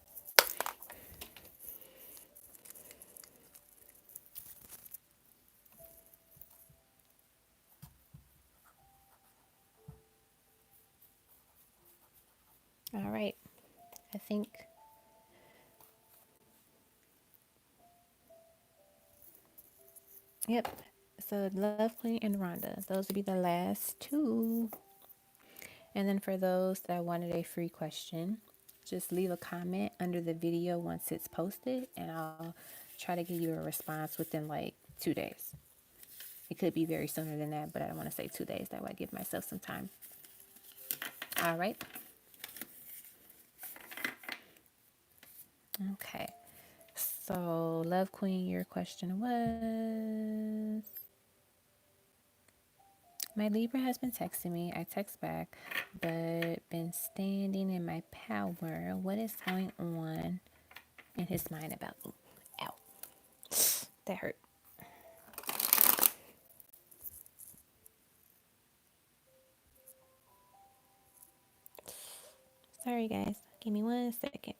All right. I think, yep. So Love Queen and Rhonda. Those would be the last two. And then for those that wanted a free question, just leave a comment under the video once it's posted, and I'll try to give you a response within like 2 days. It could be very sooner than that, but I don't want to say 2 days. That way I give myself some time. All right. Okay. So, Love Queen, your question was, my Libra has been texting me. I text back, but been standing in my power. What is going on in his mind about me? Ow. That hurt. Sorry, guys. Give me 1 second.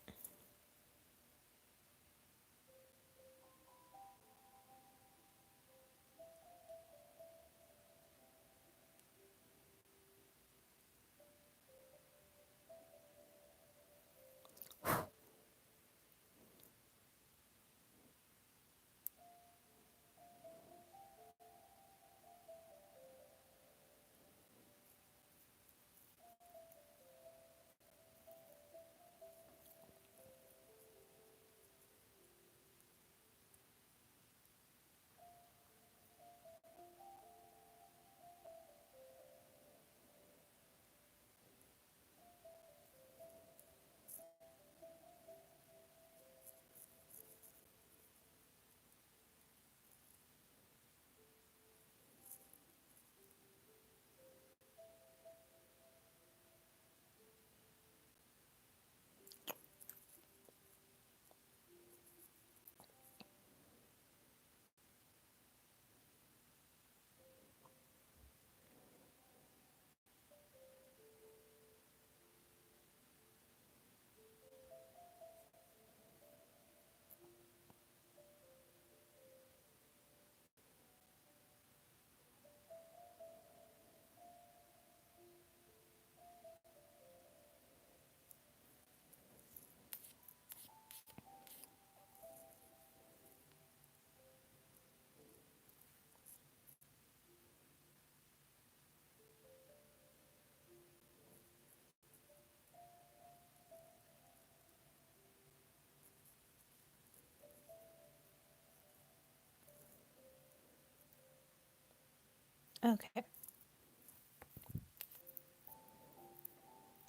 Okay,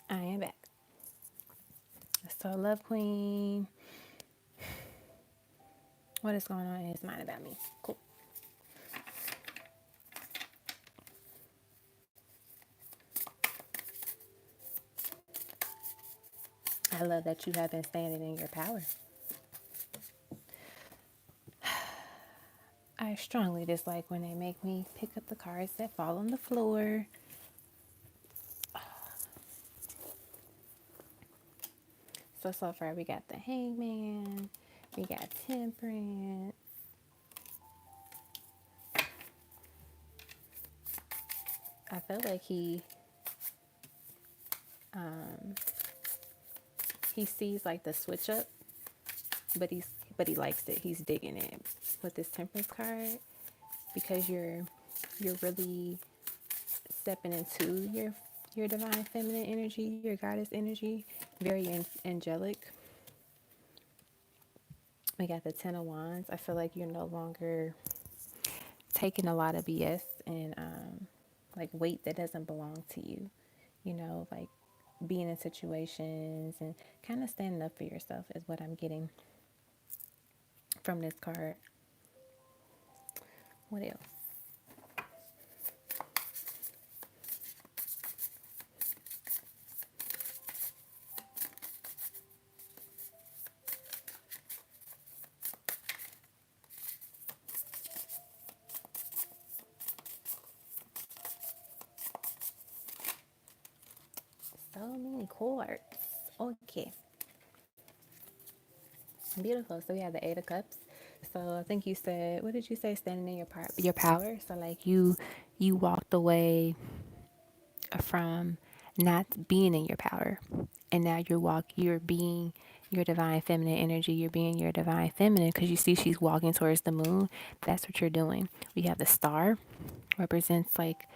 I am back. So, Love Queen, what is going on in his mind about me? Cool. I love that you have been standing in your power. I strongly dislike when they make me pick up the cards that fall on the floor. So far we got the Hangman, we got Temperance. I feel like he sees like the switch up, but he likes it. He's digging it with this Temperance card because you're really stepping into your divine feminine energy, your goddess energy, very angelic. We got the Ten of Wands. I feel like you're no longer taking a lot of BS and like weight that doesn't belong to you. You know, like being in situations and kind of standing up for yourself is what I'm getting from this card. What else? So many chords. Okay, beautiful. So we have the Eight of Cups. So I think you said, what did you say? Standing in your power. So like you walked away from not being in your power, and now you're being your divine feminine energy. You're being your divine feminine because you see she's walking towards the moon. That's what you're doing. We have the star, represents like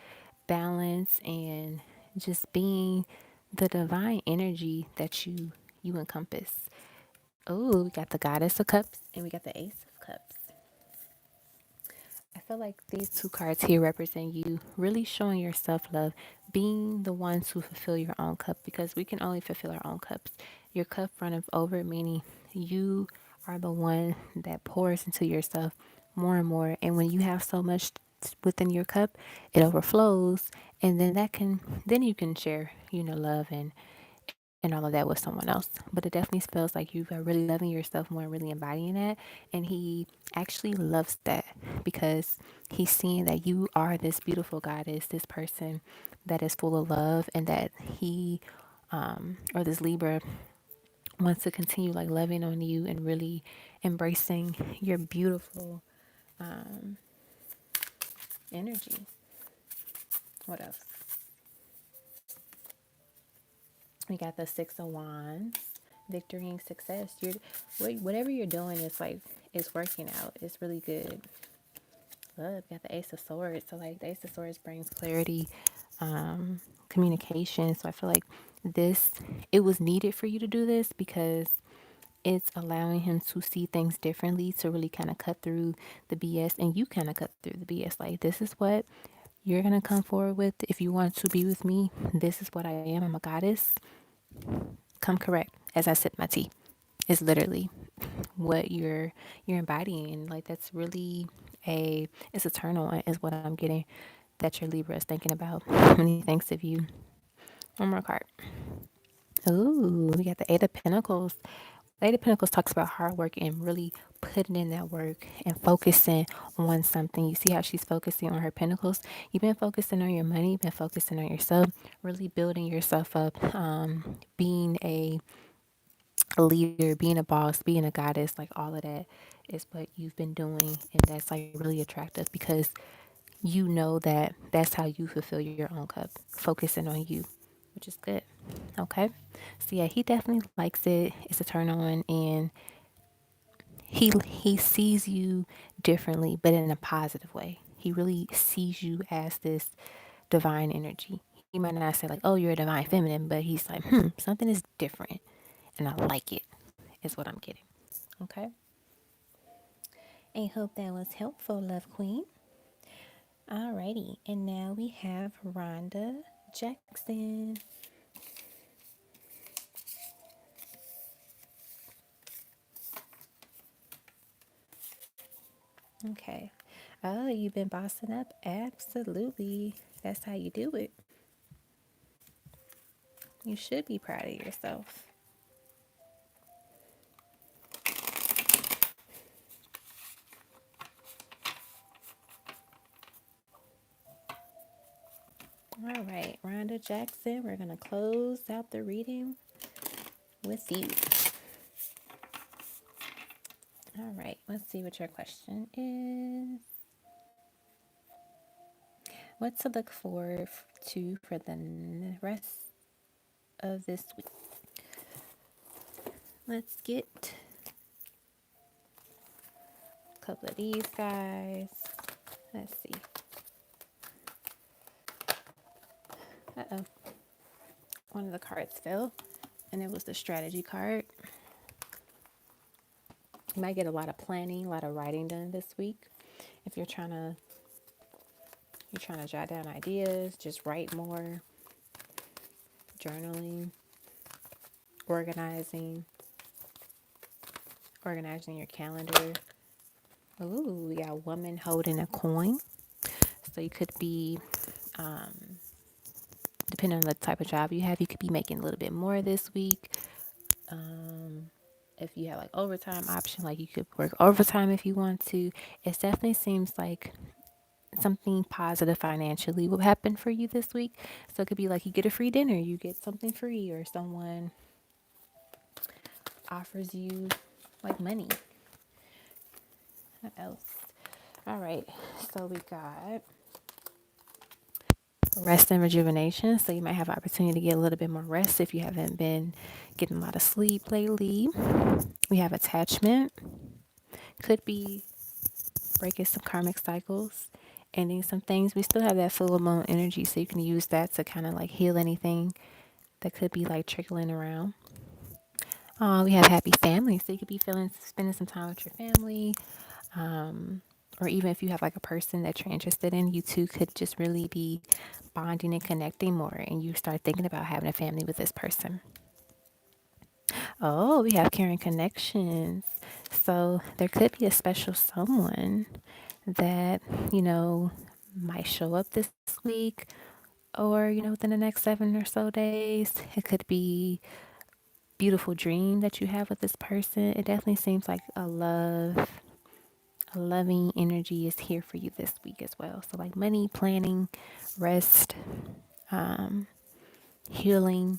balance and just being the divine energy that you encompass. Oh, we got the Goddess of Cups and we got the Ace of Cups. I feel like these two cards here represent you really showing your self love, being the ones who fulfill your own cup, because we can only fulfill our own cups. Your cup runneth over, meaning you are the one that pours into yourself more and more. And when you have so much within your cup, it overflows. And then you can share, love and all of that with someone else. But it definitely feels like you are really loving yourself more and really embodying that. And he actually loves that because he's seeing that you are this beautiful goddess, this person that is full of love, and that he, or this Libra, wants to continue like loving on you and really embracing your beautiful energy. What else? We got the Six of Wands, victory and success. Whatever you're doing is like it's working out. It's really good. Look, got the Ace of Swords. So like the Ace of Swords brings clarity, communication. So I feel like this it was needed for you to do this because it's allowing him to see things differently, to really kind of cut through the BS, and you kind of cut through the BS. Like this is what you're gonna come forward with if you want to be with me. This is what I am. I'm a goddess. Come correct as I sip my tea. It's literally what you're embodying. Like that's really it's eternal is what I'm getting that your Libra is thinking about when he thinks of you. One more card. Ooh, we got the Eight of Pentacles. Eight of Pentacles talks about hard work and really putting in that work and focusing on something. You see how she's focusing on her pentacles? You've been focusing on your money, you've been focusing on yourself, really building yourself up, being a leader, being a boss, being a goddess, like all of that is what you've been doing. And that's like really attractive because you know that that's how you fulfill your own cup, focusing on you, which is good. Okay. So yeah, he definitely likes it. It's a turn on and he sees you differently, but in a positive way. He really sees you as this divine energy. He might not say like, "Oh, you're a divine feminine," but he's like, something is different, and I like it." Is what I'm getting. Okay. I hope that was helpful, Love Queen. Alrighty, and now we have Rhonda Jackson. Okay. Oh, you've been bossing up? Absolutely. That's how you do it. You should be proud of yourself. All right, Rhonda Jackson, we're going to close out the reading with you. All right, let's see what your question is. What to look forward to for the rest of this week? Let's get a couple of these guys. Let's see. Uh-oh. One of the cards fell, and it was the strategy card. You might get a lot of planning, a lot of writing done this week. If you're trying to jot down ideas, just write more, journaling, organizing, organizing your calendar. Ooh, we got a woman holding a coin. So you could be, depending on the type of job you have, you could be making a little bit more this week. If you have like overtime option, like you could work overtime if you want to. It definitely seems like something positive financially will happen for you this week. So it could be like you get a free dinner, you get something free, or someone offers you like money. What else? All right. So we got rest and rejuvenation. So you might have opportunity to get a little bit more rest if you haven't been getting a lot of sleep lately. We have attachment. Could be breaking some karmic cycles, ending some things. We still have that full moon energy, so you can use that to kind of like heal anything that could be like trickling around. We have happy family, so you could be feeling spending some time with your family, um, or even if you have like a person that you're interested in, you two could just really be bonding and connecting more, and you start thinking about having a family with this person. Oh, we have caring connections. So there could be a special someone that, you know, might show up this week or, within the next 7 or so days. It could be beautiful dream that you have with this person. It definitely seems like a loving energy is here for you this week as well. So like money, planning, rest, um, healing.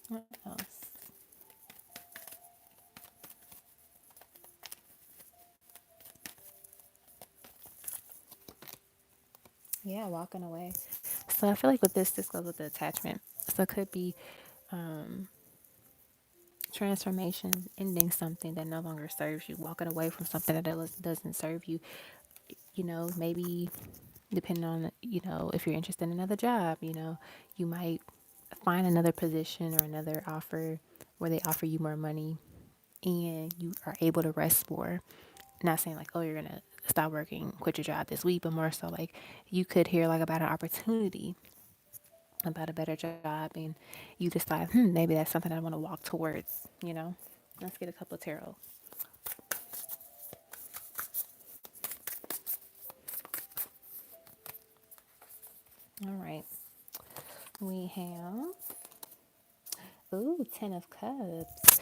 What else? Yeah, walking away. So I feel like with this goes with the attachment. So it could be um, transformation, ending something that no longer serves you, walking away from something that doesn't serve you. Maybe depending on, if you're interested in another job, you might find another position or another offer where they offer you more money and you are able to rest more. Not saying like, oh, you're going to stop working, quit your job this week, but more so like you could hear like about an opportunity, about a better job, and you decide, maybe that's something I want to walk towards. Let's get a couple of tarot. All right. We have, ooh, Ten of Cups.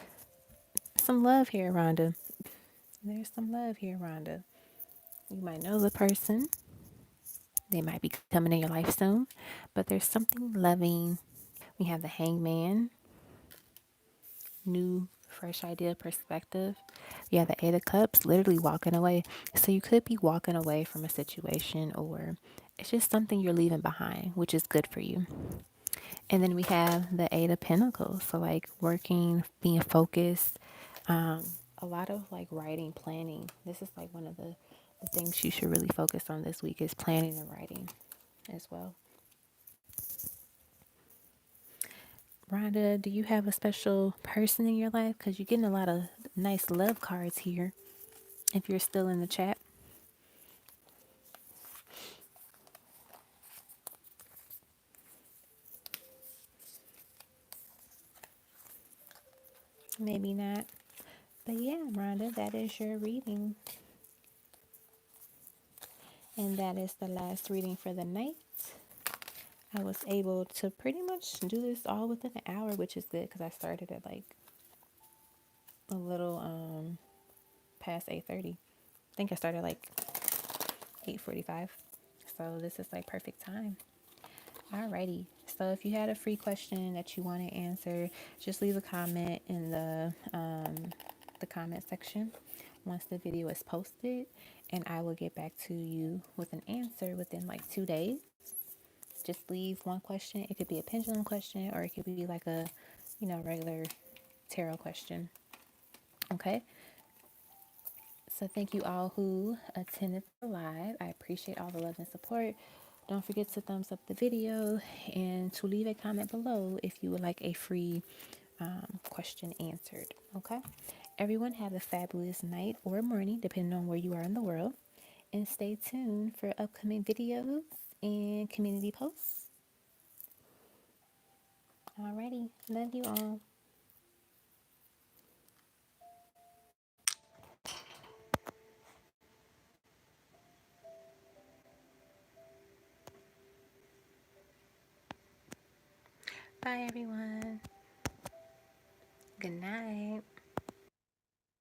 Some love here, Rhonda. There's some love here, Rhonda. You might know the person. They might be coming in your life soon, but there's something loving. We have the Hangman, new, fresh idea, perspective. Yeah, the Eight of Cups, literally walking away. So you could be walking away from a situation, or it's just something you're leaving behind, which is good for you. And then we have the Eight of Pentacles. So like working, being focused, um, a lot of like writing, planning. This is like one of the things you should really focus on this week is planning and writing as well. Rhonda, do you have a special person in your life? Because you're getting a lot of nice love cards here. If you're still in the chat, maybe not. But yeah, Rhonda, that is your reading. And that is the last reading for the night. I was able to pretty much do this all within an hour, which is good because I started at like a little past 8:30. I think I started like 8:45. So this is like perfect time. Alrighty. So if you had a free question that you want to answer, just leave a comment in the comment section once the video is posted, and I will get back to you with an answer within like 2 days. Just leave one question. It could be a pendulum question, or it could be like a, regular tarot question. Okay. So thank you all who attended the live. I appreciate all the love and support. Don't forget to thumbs up the video and to leave a comment below if you would like a free question answered. Okay. Everyone have a fabulous night or morning, depending on where you are in the world. And stay tuned for upcoming videos and community posts. Alrighty. Love you all. Bye, everyone. Good night.